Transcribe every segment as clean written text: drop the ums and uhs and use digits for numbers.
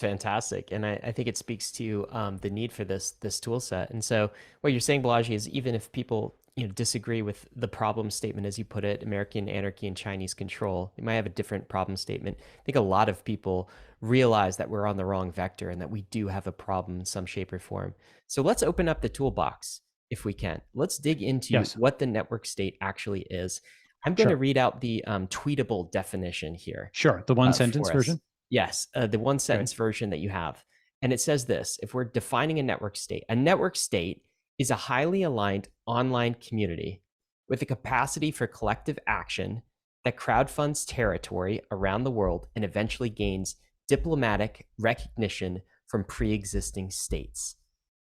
Fantastic. And I think it speaks to the need for this tool set. And so what you're saying, Balaji, is even if people disagree with the problem statement, as you put it, American anarchy and Chinese control, they might have a different problem statement. I think a lot of people realize that we're on the wrong vector and that we do have a problem in some shape or form. So let's open up the toolbox if we can. Let's dig into Yes. what the network state actually is. I'm going to Sure. read out the tweetable definition here Sure. The one sentence for us. version. Yes, the one Great. sentence version that you have. And it says this: if we're defining a network state is a highly aligned online community with a capacity for collective action that crowdfunds territory around the world and eventually gains diplomatic recognition from pre existing states.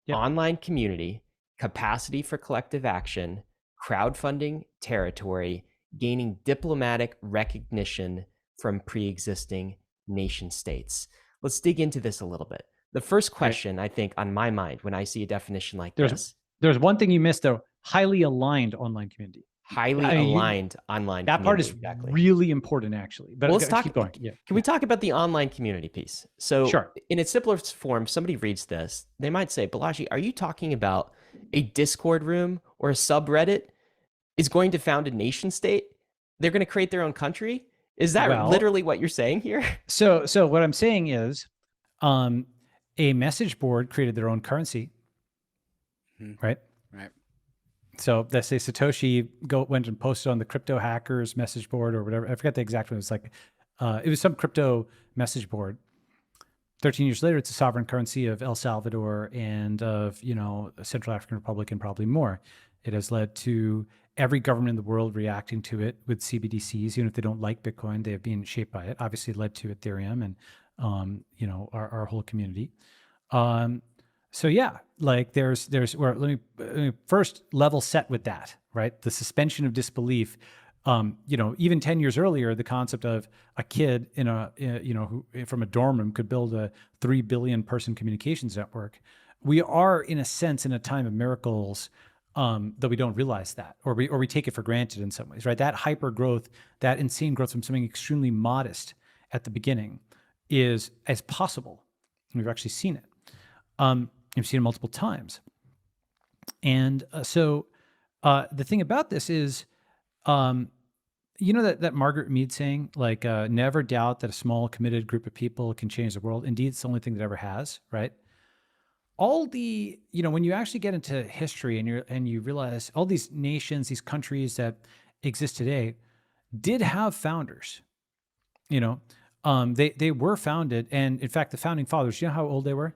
Yep. Online community, capacity for collective action, crowdfunding territory, gaining diplomatic recognition from pre existing nation states. Let's dig into this a little bit. The first question, I think, on my mind when I see a definition like this, There's one thing you missed though: highly aligned online community. highly aligned online that part community. is Exactly. really important, actually. But Well, let's talk. keep going. Yeah. Can we talk about the online community piece? So, Sure. in its simplest form, somebody reads this, they might say, Balaji, are you talking about a Discord room or a subreddit is going to found a nation state? They're going to create their own country? Is that literally what you're saying here? So what I'm saying is, a message board created their own currency, right? Right. So let's say Satoshi went and posted on the crypto hackers message board or whatever. I forget the exact one. It was like, it was some crypto message board. 13 years later, it's a sovereign currency of El Salvador and of, Central African Republic and probably more. It has led to every government in the world reacting to it with CBDCs, even if they don't like Bitcoin, they have been shaped by it. Obviously, it led to Ethereum and, our whole community. So yeah, like there's where let me first level set with that, right? The suspension of disbelief. Even 10 years earlier, the concept of a kid who from a dorm room could build a 3 billion person communications network. We are, in a sense, in a time of miracles, though we don't realize that, or we take it for granted in some ways, right? That hyper growth, that insane growth from something extremely modest at the beginning is as possible. We've actually seen it. We've seen it multiple times. And so the thing about this is, that Margaret Mead saying, like, never doubt that a small committed group of people can change the world. Indeed, it's the only thing that ever has, right? All the, when you actually get into history and you realize all these nations, these countries that exist today did have founders, they were founded. And in fact, the founding fathers, you know how old they were?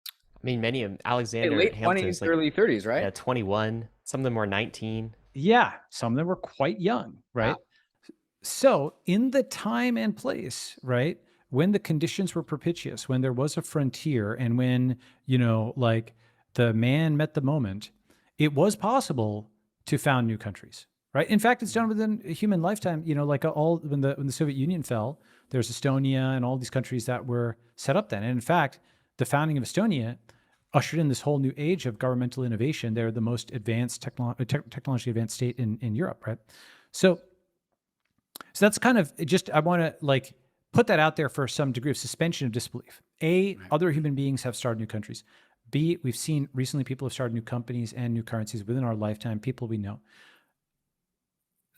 I mean, many of Alexander late Hamilton 20s, early 30s, right? Yeah, 21. Some of them were 19. Yeah, some of them were quite young, right? Wow. So in the time and place, right, when the conditions were propitious, when there was a frontier, and when, like the man met the moment, it was possible to found new countries, right? In fact, it's done within a human lifetime. Like when the Soviet Union fell, there's Estonia and all these countries that were set up then. And in fact, the founding of Estonia ushered in this whole new age of governmental innovation. They're the most advanced technologically advanced state in Europe, right? So that's kind of just, I want to put that out there for some degree of suspension of disbelief. A, other human beings have started new countries. B, we've seen recently people have started new companies and new currencies within our lifetime, people we know.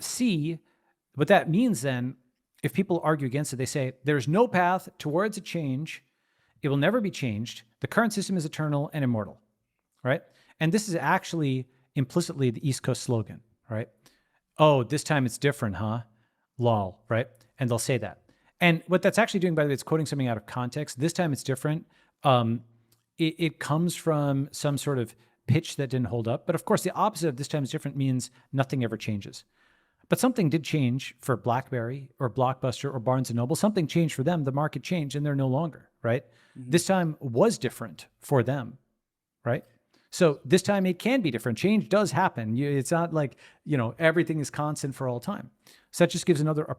C, what that means then, if people argue against it, they say there's no path towards a change. It will never be changed. The current system is eternal and immortal, right? And this is actually implicitly the East Coast slogan, right? Oh, this time it's different, huh? Lol, right? And they'll say that. And what that's actually doing, by the way, it's quoting something out of context. This time it's different. It comes from some sort of pitch that didn't hold up. But of course, the opposite of this time is different means nothing ever changes. But something did change for BlackBerry or Blockbuster or Barnes & Noble. Something changed for them. The market changed and they're no longer, right? Mm-hmm. This time was different for them, right? So this time it can be different. Change does happen. It's not like, everything is constant for all time. So that just gives another